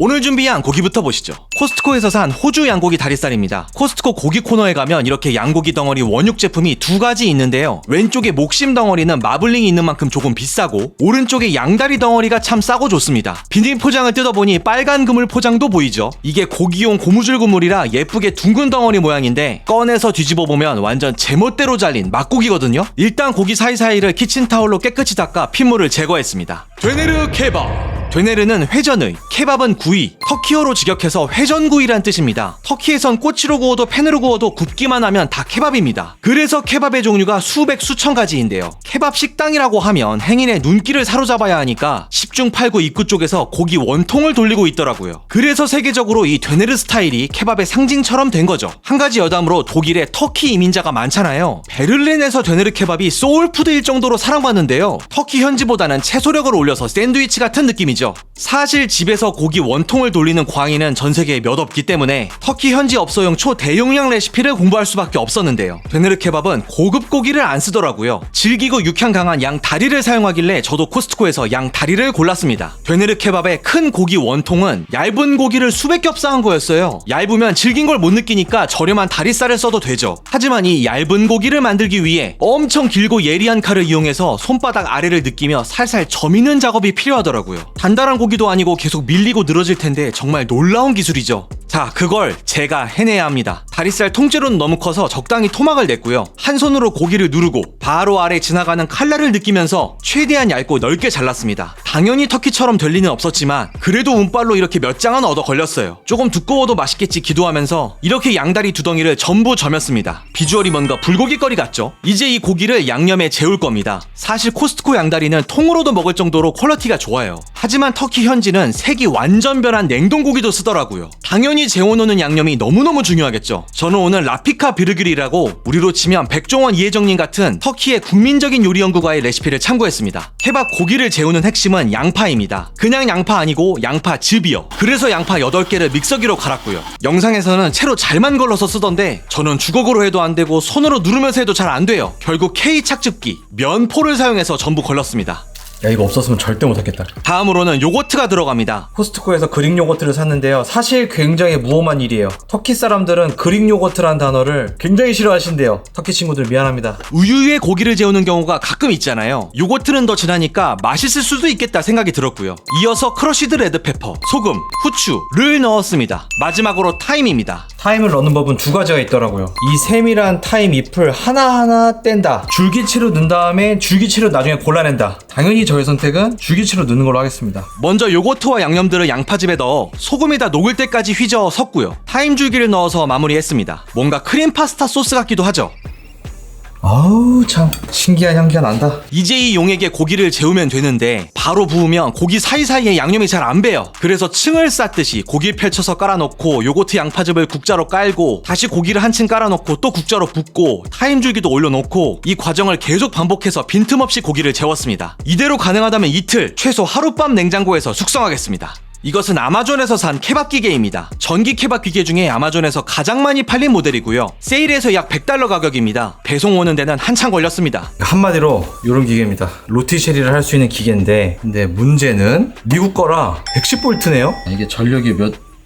오늘 준비한 고기부터 보시죠. 코스트코에서 산 호주 양고기 다리살입니다. 코스트코 고기 코너에 가면 이렇게 양고기 덩어리 원육 제품이 두 가지 있는데요. 왼쪽에 목심 덩어리는 마블링이 있는 만큼 조금 비싸고, 오른쪽에 양다리 덩어리가 참 싸고 좋습니다. 비닐 포장을 뜯어보니 빨간 그물 포장도 보이죠. 이게 고기용 고무줄 그물이라 예쁘게 둥근 덩어리 모양인데, 꺼내서 뒤집어 보면 완전 제멋대로 잘린 막고기거든요. 일단 고기 사이사이를 키친타올로 깨끗이 닦아 핏물을 제거했습니다. 되네르 케밥. 되네르는 회전의, 케밥은 구이, 터키어로 직역해서 회전구이란 뜻입니다. 터키에선 꼬치로 구워도 팬으로 구워도 굽기만 하면 다 케밥입니다. 그래서 케밥의 종류가 수백 수천 가지인데요. 케밥 식당이라고 하면 행인의 눈길을 사로잡아야 하니까 10중 8구 입구 쪽에서 고기 원통을 돌리고 있더라고요. 그래서 세계적으로 이 되네르 스타일이 케밥의 상징처럼 된 거죠. 한 가지 여담으로 독일에 터키 이민자가 많잖아요. 베를린에서 되네르 케밥이 소울푸드일 정도로 사랑받는데요. 터키 현지보다는 채소력을 올려서 샌드위치 같은 느낌이죠. 사실 집에서 고기 원통을 돌리는 광인은 전 세계에 몇 없기 때문에 터키 현지 업소용 초대용량 레시피를 공부할 수밖에 없었는데요. 되네르 케밥은 고급 고기를 안 쓰더라고요. 질기고 육향 강한 양 다리를 사용하길래 저도 코스트코에서 양 다리를 골랐습니다. 되네르 케밥의 큰 고기 원통은 얇은 고기를 수백 겹 쌓은 거였어요. 얇으면 질긴 걸 못 느끼니까 저렴한 다리살을 써도 되죠. 하지만 이 얇은 고기를 만들기 위해 엄청 길고 예리한 칼을 이용해서 손바닥 아래를 느끼며 살살 저미는 작업이 필요하더라고요. 단단한 고기도 아니고 계속 밀리고 늘어질 텐데 정말 놀라운 기술이죠. 자, 그걸 제가 해내야 합니다. 다리살 통째로는 너무 커서 적당히 토막을 냈고요. 한 손으로 고기를 누르고 바로 아래 지나가는 칼날을 느끼면서 최대한 얇고 넓게 잘랐습니다. 당연히 터키처럼 될 리는 없었지만 그래도 운빨로 이렇게 몇 장은 얻어 걸렸어요. 조금 두꺼워도 맛있겠지 기도하면서 이렇게 양다리 두 덩이를 전부 점였습니다. 비주얼이 뭔가 불고기거리 같죠? 이제 이 고기를 양념에 재울 겁니다. 사실 코스트코 양다리는 통으로도 먹을 정도로 퀄리티가 좋아요. 하지만 터키 현지는 색이 완전 변한 냉동고기도 쓰더라고요. 당연히 재워놓는 양념이 너무너무 중요하겠죠. 저는 오늘 라피카 비르귤이라고 우리로 치면 백종원 이혜정님 같은 터키의 국민적인 요리 연구가의 레시피를 참고했습니다. 케밥 고기를 재우는 핵심은 양파입니다. 그냥 양파 아니고 양파 즙이요. 그래서 양파 8개를 믹서기로 갈았고요. 영상에서는 채로 잘만 걸러서 쓰던데 저는 주걱으로 해도 안 되고 손으로 누르면서 해도 잘 안 돼요. 결국 K 착즙기, 면포를 사용해서 전부 걸렀습니다. 야, 이거 없었으면 절대 못하겠다. 다음으로는 요거트가 들어갑니다. 코스트코에서 그릭 요거트를 샀는데요. 사실 굉장히 무엄한 일이에요. 터키 사람들은 그릭 요거트란 단어를 굉장히 싫어하신대요. 터키 친구들 미안합니다. 우유에 고기를 재우는 경우가 가끔 있잖아요. 요거트는 더 진하니까 맛있을 수도 있겠다 생각이 들었고요. 이어서 크러쉬드 레드페퍼, 소금, 후추를 넣었습니다. 마지막으로 타임입니다. 타임을 넣는 법은 두 가지가 있더라고요. 이 세밀한 타임 잎을 하나하나 뗀다. 줄기채로 넣은 다음에 줄기채로 나중에 골라낸다. 당연히 저의 선택은 줄기채로 넣는 걸로 하겠습니다. 먼저 요거트와 양념들을 양파즙에 넣어 소금에다 녹을 때까지 휘저어 섞고요. 타임 줄기를 넣어서 마무리했습니다. 뭔가 크림 파스타 소스 같기도 하죠. 아우, 참 신기한 향기가 난다. 이제 이 용액에 고기를 재우면 되는데 바로 부으면 고기 사이사이에 양념이 잘 안 배요. 그래서 층을 쌓듯이 고기 펼쳐서 깔아놓고 요거트 양파즙을 국자로 깔고 다시 고기를 한층 깔아놓고 또 국자로 붓고 타임 줄기도 올려놓고 이 과정을 계속 반복해서 빈틈없이 고기를 재웠습니다. 이대로 가능하다면 이틀, 최소 하룻밤 냉장고에서 숙성하겠습니다. 이것은 아마존에서 산 케밥 기계입니다. 전기 케밥 기계 중에 아마존에서 가장 많이 팔린 모델이고요. 세일에서 약 $100 가격입니다. 배송 오는 데는 한참 걸렸습니다. 한마디로 이런 기계입니다. 로티쉐리를 할 수 있는 기계인데, 근데 문제는 미국 거라 110V네요? 이게 전력이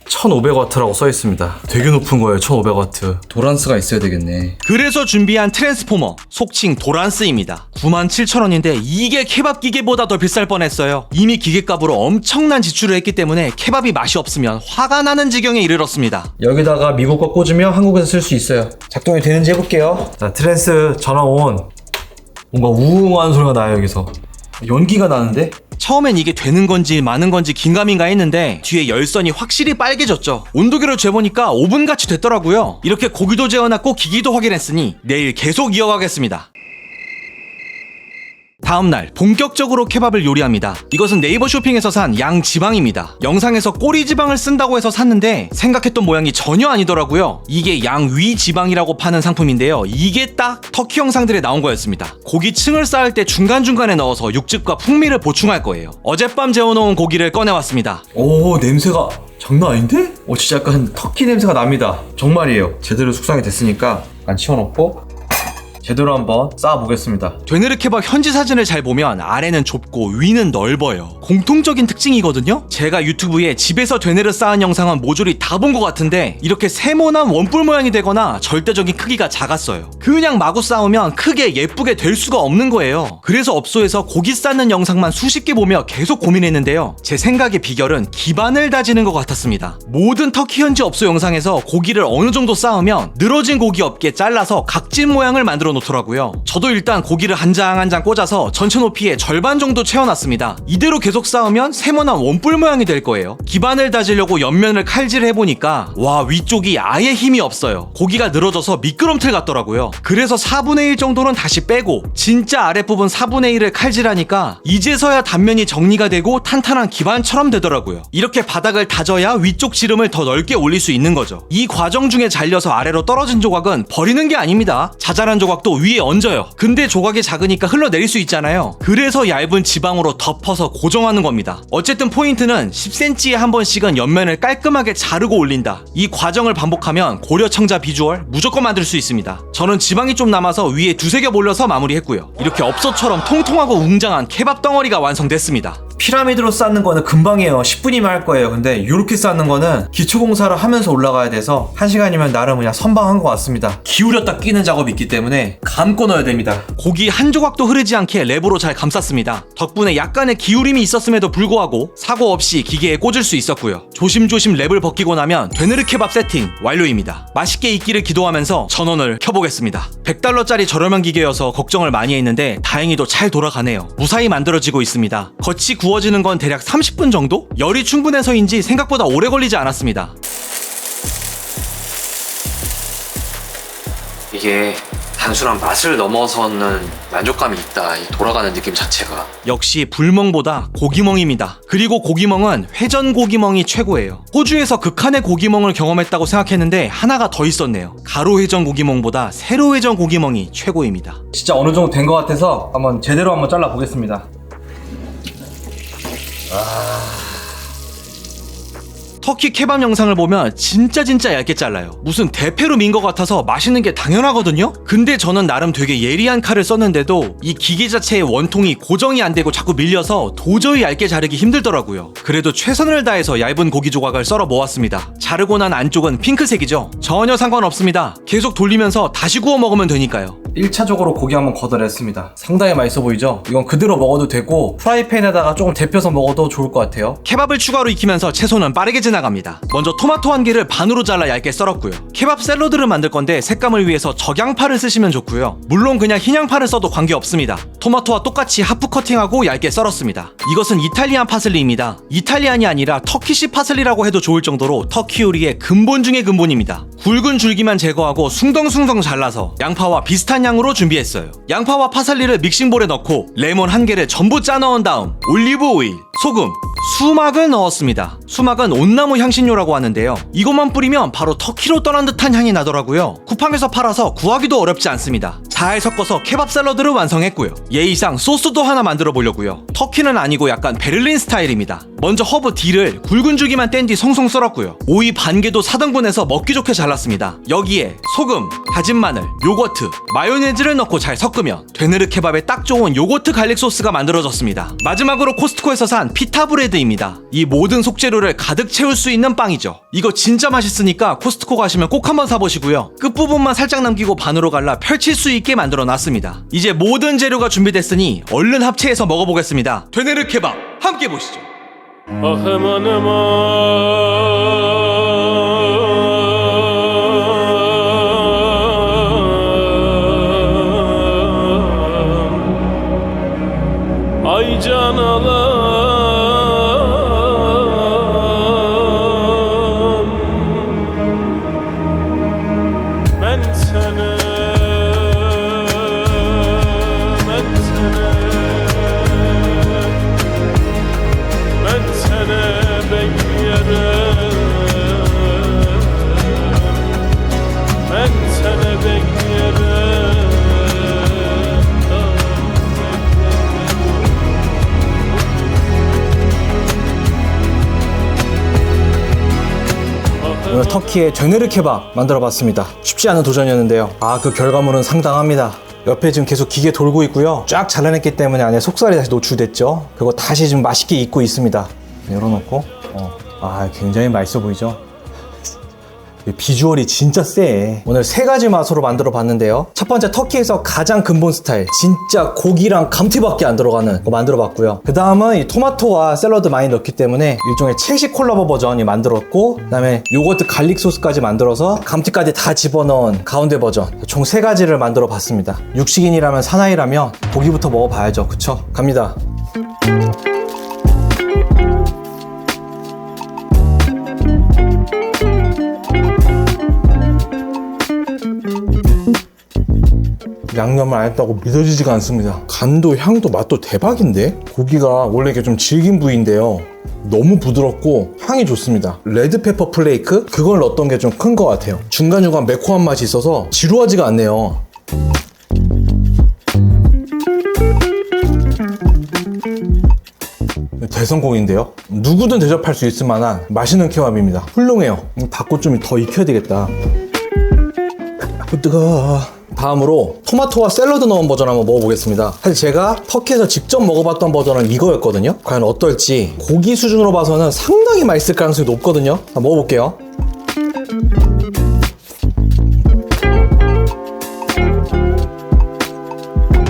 1500W라고 써있습니다. 되게 높은 거예요. 1500W. 도란스가 있어야 되겠네. 그래서 준비한 트랜스포머, 속칭 도란스입니다. 97,000원인데 이게 케밥 기계보다 더 비쌀 뻔했어요. 이미 기계값으로 엄청난 지출을 했기 때문에 케밥이 맛이 없으면 화가 나는 지경에 이르렀습니다. 여기다가 미국 거 꽂으면 한국에서 쓸 수 있어요. 작동이 되는지 해볼게요. 자, 트랜스 전원 온. 뭔가 우웅한 소리가 나요. 여기서 연기가 나는데? 처음엔 이게 되는 건지 마는 건지 긴가민가 했는데 뒤에 열선이 확실히 빨개졌죠. 온도계를 재보니까 오븐같이 됐더라고요. 이렇게 고기도 재워놨고 기기도 확인했으니 내일 계속 이어가겠습니다. 다음날 본격적으로 케밥을 요리합니다. 이것은 네이버 쇼핑에서 산 양 지방입니다. 영상에서 꼬리 지방을 쓴다고 해서 샀는데 생각했던 모양이 전혀 아니더라고요. 이게 양 위 지방이라고 파는 상품인데요. 이게 딱 터키 영상들에 나온 거였습니다. 고기 층을 쌓을 때 중간중간에 넣어서 육즙과 풍미를 보충할 거예요. 어젯밤 재워놓은 고기를 꺼내왔습니다. 오, 냄새가 장난 아닌데? 진짜 약간 터키 냄새가 납니다. 정말이에요. 제대로 숙성이 됐으니까 약간 치워놓고 제대로 한번 쌓아보겠습니다. 되느르 케밥 현지 사진을 잘 보면 아래는 좁고 위는 넓어요. 공통적인 특징이거든요. 제가 유튜브에 집에서 되느르 쌓은 영상은 모조리 다 본 것 같은데 이렇게 세모난 원뿔 모양이 되거나 절대적인 크기가 작았어요. 그냥 마구 쌓으면 크게 예쁘게 될 수가 없는 거예요. 그래서 업소에서 고기 쌓는 영상만 수십 개 보며 계속 고민했는데요. 제 생각의 비결은 기반을 다지는 것 같았습니다. 모든 터키 현지 업소 영상에서 고기를 어느 정도 쌓으면 늘어진 고기 없게 잘라서 각진 모양을 만들어 놓더라고요. 저도 일단 고기를 한 장 한 장 꽂아서 전체 높이의 절반 정도 채워놨습니다. 이대로 계속 쌓으면 세모난 원뿔 모양이 될 거예요. 기반을 다지려고 옆면을 칼질해보니까 와, 위쪽이 아예 힘이 없어요. 고기가 늘어져서 미끄럼틀 같더라고요. 그래서 4분의 1 정도는 다시 빼고 진짜 아랫부분 4분의 1을 칼질하니까 이제서야 단면이 정리가 되고 탄탄한 기반처럼 되더라고요. 이렇게 바닥을 다져야 위쪽 지름을 더 넓게 올릴 수 있는 거죠. 이 과정 중에 잘려서 아래로 떨어진 조각은 버리는 게 아닙니다. 자잘한 조각도 위에 얹어요. 근데 조각이 작으니까 흘러내릴 수 있잖아요. 그래서 얇은 지방으로 덮어서 고정하는 겁니다. 어쨌든 포인트는 10cm에 한 번씩은 옆면을 깔끔하게 자르고 올린다. 이 과정을 반복하면 고려청자 비주얼 무조건 만들 수 있습니다. 저는 지방이 좀 남아서 위에 두세 겹 올려서 마무리했고요. 이렇게 업소처럼 통통하고 웅장한 케밥 덩어리가 완성됐습니다. 피라미드로 쌓는 거는 금방이에요. 10분이면 할 거예요. 근데 이렇게 쌓는 거는 기초공사를 하면서 올라가야 돼서 1시간이면 나름 그냥 선방한 것 같습니다. 기울였다 끼는 작업이 있기 때문에 감고 넣어야 됩니다. 고기 한 조각도 흐르지 않게 랩으로 잘 감쌌습니다. 덕분에 약간의 기울임이 있었음에도 불구하고 사고 없이 기계에 꽂을 수 있었고요. 조심조심 랩을 벗기고 나면 되느르 케밥 세팅 완료입니다. 맛있게 익기를 기도하면서 전원을 켜보겠습니다. $100짜리 저렴한 기계여서 걱정을 많이 했는데 다행히도 잘 돌아가네요. 무사히 만들어지고 있습니다. 겉이 구워지는 건 대략 30분 정도? 열이 충분해서인지 생각보다 오래 걸리지 않았습니다. 이게 단순한 맛을 넘어서는 만족감이 있다. 이 돌아가는 느낌 자체가. 역시 불멍보다 고기멍입니다. 그리고 고기멍은 회전 고기멍이 최고예요. 호주에서 극한의 고기멍을 경험했다고 생각했는데 하나가 더 있었네요. 가로 회전 고기멍보다 세로 회전 고기멍이 최고입니다. 진짜 어느 정도 된 것 같아서 한번 제대로 한번 잘라 보겠습니다. 터키 케밥 영상을 보면 진짜 얇게 잘라요. 무슨 대패로 민 것 같아서 맛있는 게 당연하거든요? 근데 저는 나름 되게 예리한 칼을 썼는데도 이 기계 자체의 원통이 고정이 안 되고 자꾸 밀려서 도저히 얇게 자르기 힘들더라고요. 그래도 최선을 다해서 얇은 고기 조각을 썰어 모았습니다. 자르고 난 안쪽은 핑크색이죠? 전혀 상관없습니다. 계속 돌리면서 다시 구워 먹으면 되니까요. 1차적으로 고기 한번 걷어냈습니다. 상당히 맛있어 보이죠? 이건 그대로 먹어도 되고 프라이팬에다가 조금 데펴서 먹어도 좋을 것 같아요. 케밥을 추가로 익히면서 채소는 빠르게 지나갑니다. 먼저 토마토 한 개를 반으로 잘라 얇게 썰었고요. 케밥 샐러드를 만들 건데 색감을 위해서 적양파를 쓰시면 좋고요. 물론 그냥 흰 양파를 써도 관계없습니다. 토마토와 똑같이 하프 커팅하고 얇게 썰었습니다. 이것은 이탈리안 파슬리입니다. 이탈리안이 아니라 터키시 파슬리라고 해도 좋을 정도로 터키 요리의 근본 중의 근본입니다. 굵은 줄기만 제거하고 숭덩숭덩 잘라서 양파와 비슷한 양으로 준비했어요. 양파와 파슬리를 믹싱볼에 넣고 레몬 한 개를 전부 짜 넣은 다음 올리브 오일, 소금, 수막을 넣었습니다. 수막은 온나무 향신료라고 하는데요. 이것만 뿌리면 바로 터키로 떠난 듯한 향이 나더라고요. 쿠팡에서 팔아서 구하기도 어렵지 않습니다. 잘 섞어서 케밥 샐러드를 완성했고요. 예의상 소스도 하나 만들어 보려고요. 터키는 아니고 약간 베를린 스타일입니다. 먼저 허브 D를 굵은 줄기만 뗀 뒤 송송 썰었고요. 오이 반 개도 4등분해서 먹기 좋게 잘랐습니다. 여기에 소금, 다진 마늘, 요거트, 마요네즈를 넣고 잘 섞으면 되느르 케밥에 딱 좋은 요거트 갈릭 소스가 만들어졌습니다. 마지막으로 코스트코에서 산 피타 브레드입니다. 이 모든 속재료를 가득 채울 수 있는 빵이죠. 이거 진짜 맛있으니까 코스트코 가시면 꼭 한번 사보시고요. 끝부분만 살짝 남기고 반으로 갈라 펼칠 수 있게 만들어 놨습니다. 이제 모든 재료가 준비됐으니 얼른 합체해서 먹어보겠습니다. 되느르 케밥 함께 보시죠. Ay can alam Ben seni beklerim Ben seni beklerim 오늘 터키의 되느르 케밥 만들어 봤습니다. 쉽지 않은 도전이었는데요. 그 결과물은 상당합니다. 옆에 지금 계속 기계 돌고 있고요. 쫙 잘라냈기 때문에 안에 속살이 다시 노출됐죠. 그거 다시 지금 맛있게 익고 있습니다. 열어놓고 굉장히 맛있어 보이죠. 비주얼이 진짜 쎄. 오늘 3가지 맛으로 만들어 봤는데요. 첫 번째, 터키에서 가장 근본 스타일, 진짜 고기랑 감튀밖에 안 들어가는 거 만들어 봤고요. 그 다음은 이 토마토와 샐러드 많이 넣기 때문에 일종의 채식 콜라보 버전이 만들었고, 그 다음에 요거트 갈릭 소스까지 만들어서 감튀까지 다 집어넣은 가운데 버전, 총 3가지를 만들어 봤습니다. 육식인이라면 사나이라면 고기부터 먹어봐야죠. 그쵸? 갑니다. 양념을 안 했다고 믿어지지가 않습니다. 간도 향도 맛도 대박인데? 고기가 원래 이게 좀 질긴 부위인데요. 너무 부드럽고 향이 좋습니다. 레드페퍼 플레이크? 그걸 넣었던 게 좀 큰 것 같아요. 중간중간 매콤한 맛이 있어서 지루하지가 않네요. 대성공인데요. 누구든 대접할 수 있을 만한 맛있는 케밥입니다. 훌륭해요. 닭고 좀 더 익혀야 되겠다. 뜨거워. 다음으로 토마토와 샐러드 넣은 버전 한번 먹어보겠습니다. 사실 제가 터키에서 직접 먹어봤던 버전은 이거였거든요. 과연 어떨지 고기 수준으로 봐서는 상당히 맛있을 가능성이 높거든요. 한번 먹어볼게요.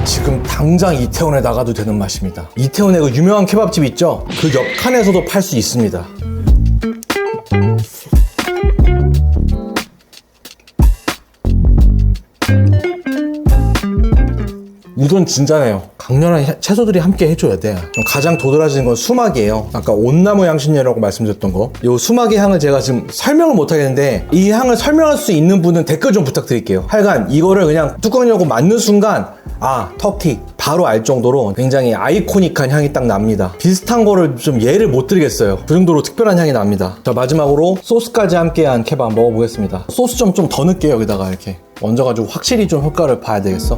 지금 당장 이태원에 나가도 되는 맛입니다. 이태원에 그 유명한 케밥집 있죠? 그 옆칸에서도 팔 수 있습니다. 이건 진짜네요. 강렬한 채소들이 함께 해줘야 돼. 가장 도드라지는 건 수막이에요. 아까 온나무 향신료라고 말씀드렸던 거. 이 수막의 향을 제가 지금 설명을 못 하겠는데, 이 향을 설명할 수 있는 분은 댓글 좀 부탁드릴게요. 하여간 이거를 그냥 뚜껑 열고 맞는 순간 터키 바로 알 정도로 굉장히 아이코닉한 향이 딱 납니다. 비슷한 거를 좀 예를 못 드리겠어요. 그 정도로 특별한 향이 납니다. 자, 마지막으로 소스까지 함께한 케밥 먹어보겠습니다. 소스 좀 더 넣을게요. 여기다가 이렇게 얹어가지고 확실히 좀 효과를 봐야 되겠어.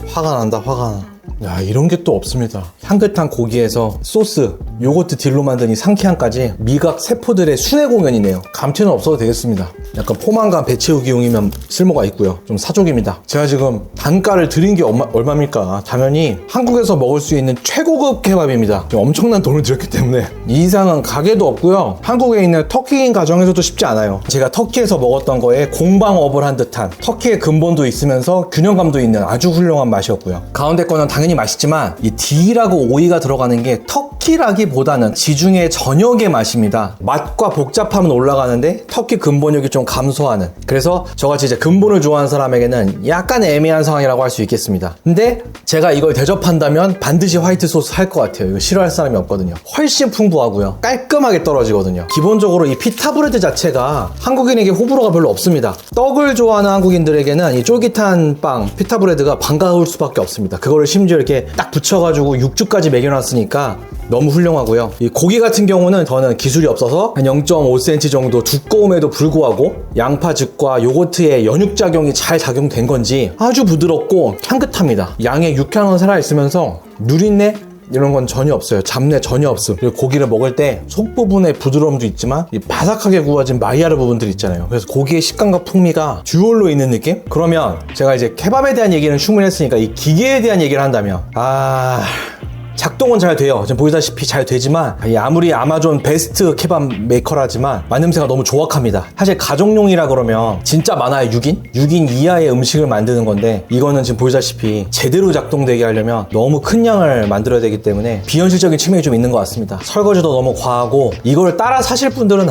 화가 난다, 화가 나. 야, 이런 게 또 없습니다. 향긋한 고기에서 소스, 요거트 딜로 만든 이 상쾌함까지 미각 세포들의 순회 공연이네요. 감튀는 없어도 되겠습니다. 약간 포만감 배채우기용이면 쓸모가 있고요. 좀 사족입니다. 제가 지금 단가를 드린 게 얼마입니까? 당연히 한국에서 먹을 수 있는 최고급 케밥입니다. 지금 엄청난 돈을 들였기 때문에 이 이상은 가게도 없고요. 한국에 있는 터키인 가정에서도 쉽지 않아요. 제가 터키에서 먹었던 거에 공방업을 한 듯한, 터키의 근본도 있으면서 균형감도 있는 아주 훌륭한 맛이었고요. 가운데 거는 당연히 맛있지만 이 D라고 오이가 들어가는 게 터키라기보다는 지중해 전역의 맛입니다. 맛과 복잡함은 올라가는데 터키 근본력이 좀 감소하는, 그래서 저같이 이제 근본을 좋아하는 사람에게는 약간 애매한 상황이라고 할 수 있겠습니다. 근데 제가 이걸 대접한다면 반드시 화이트 소스 할 것 같아요. 이거 싫어할 사람이 없거든요. 훨씬 풍부하고요. 깔끔하게 떨어지거든요. 기본적으로 이 피타 브레드 자체가 한국인에게 호불호가 별로 없습니다. 떡을 좋아하는 한국인들에게는 이 쫄깃한 빵, 피타 브레드가 반가울 수밖에 없습니다. 그거를 심지어 이렇게 딱 붙여가지고 육즙까지 먹여놨으니까 너무 훌륭하고요. 이 고기 같은 경우는 저는 기술이 없어서 한 0.5cm 정도 두꺼움에도 불구하고 양파즙과 요거트의 연육작용이 잘 작용된 건지 아주 부드럽고 향긋합니다. 양의 육향은 살아있으면서 누린내? 이런 건 전혀 없어요. 잡내 전혀 없음. 그리고 고기를 먹을 때 속부분에 부드러움도 있지만 이 바삭하게 구워진 마이야르 부분들 있잖아요. 그래서 고기의 식감과 풍미가 듀얼로 있는 느낌? 그러면 제가 이제 케밥에 대한 얘기는 충분히 했으니까 이 기계에 대한 얘기를 한다면 작동은 잘 돼요. 지금 보시다시피 잘 되지만 아무리 아마존 베스트 케밥 메이커라지만 만듦새가 너무 조악합니다. 사실 가정용이라 그러면 진짜 많아요. 6인 이하의 음식을 만드는 건데 이거는 지금 보시다시피 제대로 작동되게 하려면 너무 큰 양을 만들어야 되기 때문에 비현실적인 측면이 좀 있는 것 같습니다. 설거지도 너무 과하고 이걸 따라 사실 분들은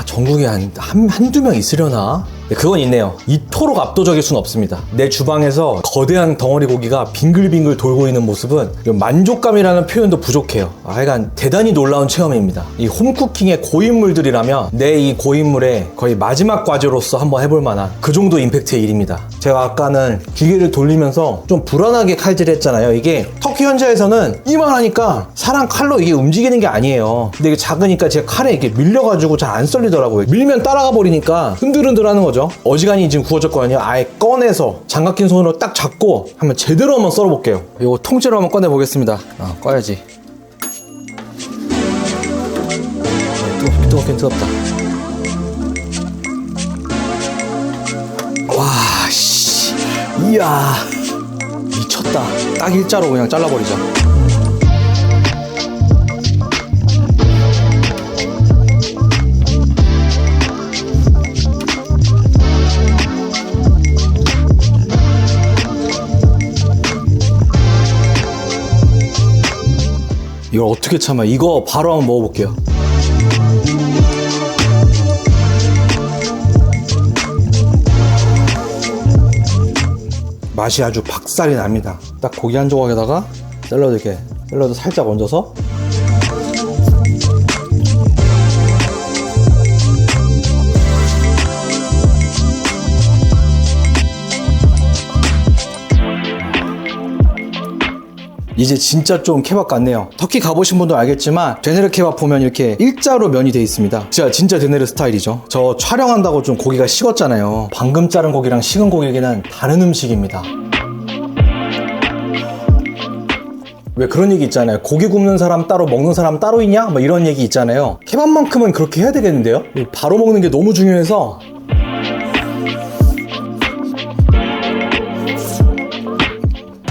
전국에 한두 명 있으려나? 그건 있네요. 이토록 압도적일 순 없습니다. 내 주방에서 거대한 덩어리 고기가 빙글빙글 돌고 있는 모습은 만족감이라는 표현도 부족해요. 하여간 대단히 놀라운 체험입니다. 이 홈쿠킹의 고인물들이라면 내 이 고인물의 거의 마지막 과제로서 한번 해볼 만한 그 정도 임팩트의 일입니다. 제가 아까는 기계를 돌리면서 좀 불안하게 칼질했잖아요. 이게 터키 현지에서는 이만하니까 사람 칼로 이게 움직이는 게 아니에요. 근데 이게 작으니까 제 칼에 이렇게 밀려가지고 잘 안 썰리더라고요. 밀면 따라가 버리니까 흔들흔들 하는 거죠. 있죠? 어지간히 지금 구워졌거든요. 아예 꺼내서 장갑 낀 손으로 딱 잡고 한번 제대로 한번 썰어볼게요. 이거 통째로 한번 꺼내보겠습니다. 꺼야지. 뜨겁긴 뜨겁다. 와, 씨. 이야. 미쳤다. 딱 일자로 그냥 잘라버리자. 이걸 어떻게 참아? 이거 바로 한번 먹어볼게요. 맛이 아주 박살이 납니다. 딱 고기 한 조각에다가 샐러드 이렇게 샐러드 살짝 얹어서 이제 진짜 좀 케밥 같네요. 터키 가보신 분도 알겠지만 데네르 케밥 보면 이렇게 일자로 면이 돼 있습니다. 진짜 데네르 스타일이죠. 저 촬영한다고 좀 고기가 식었잖아요. 방금 자른 고기랑 식은 고기에는 다른 음식입니다. 왜 그런 얘기 있잖아요. 고기 굽는 사람 따로 먹는 사람 따로 있냐? 뭐 이런 얘기 있잖아요. 케밥만큼은 그렇게 해야 되겠는데요? 바로 먹는 게 너무 중요해서.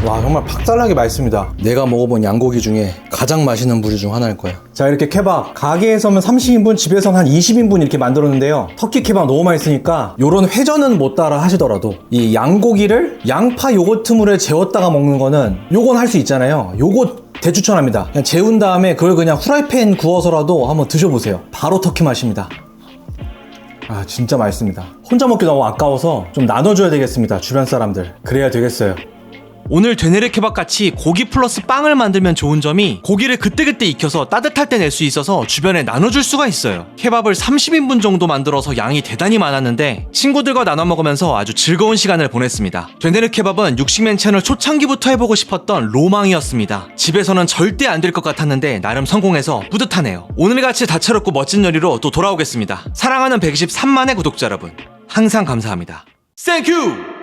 와, 정말 박살나게 맛있습니다. 내가 먹어본 양고기 중에 가장 맛있는 부류 중 하나일 거예요. 자, 이렇게 케밥 가게에서는 30인분, 집에서는 한 20인분 이렇게 만들었는데요. 터키 케밥 너무 맛있으니까 요런 회전은 못 따라 하시더라도 이 양고기를 양파 요거트물에 재웠다가 먹는 거는 요건 할 수 있잖아요. 요거 대추천합니다. 그냥 재운 다음에 그걸 그냥 후라이팬 구워서라도 한번 드셔보세요. 바로 터키 맛입니다. 아, 진짜 맛있습니다. 혼자 먹기 너무 아까워서 좀 나눠줘야 되겠습니다. 주변 사람들. 그래야 되겠어요. 오늘 되네르 케밥 같이 고기 플러스 빵을 만들면 좋은 점이 고기를 그때그때 익혀서 따뜻할 때 낼 수 있어서 주변에 나눠줄 수가 있어요. 케밥을 30인분 정도 만들어서 양이 대단히 많았는데 친구들과 나눠 먹으면서 아주 즐거운 시간을 보냈습니다. 되네르 케밥은 육식맨 채널 초창기부터 해보고 싶었던 로망이었습니다. 집에서는 절대 안 될 것 같았는데 나름 성공해서 뿌듯하네요. 오늘같이 다채롭고 멋진 요리로 또 돌아오겠습니다. 사랑하는 123만의 구독자 여러분, 항상 감사합니다. 땡큐!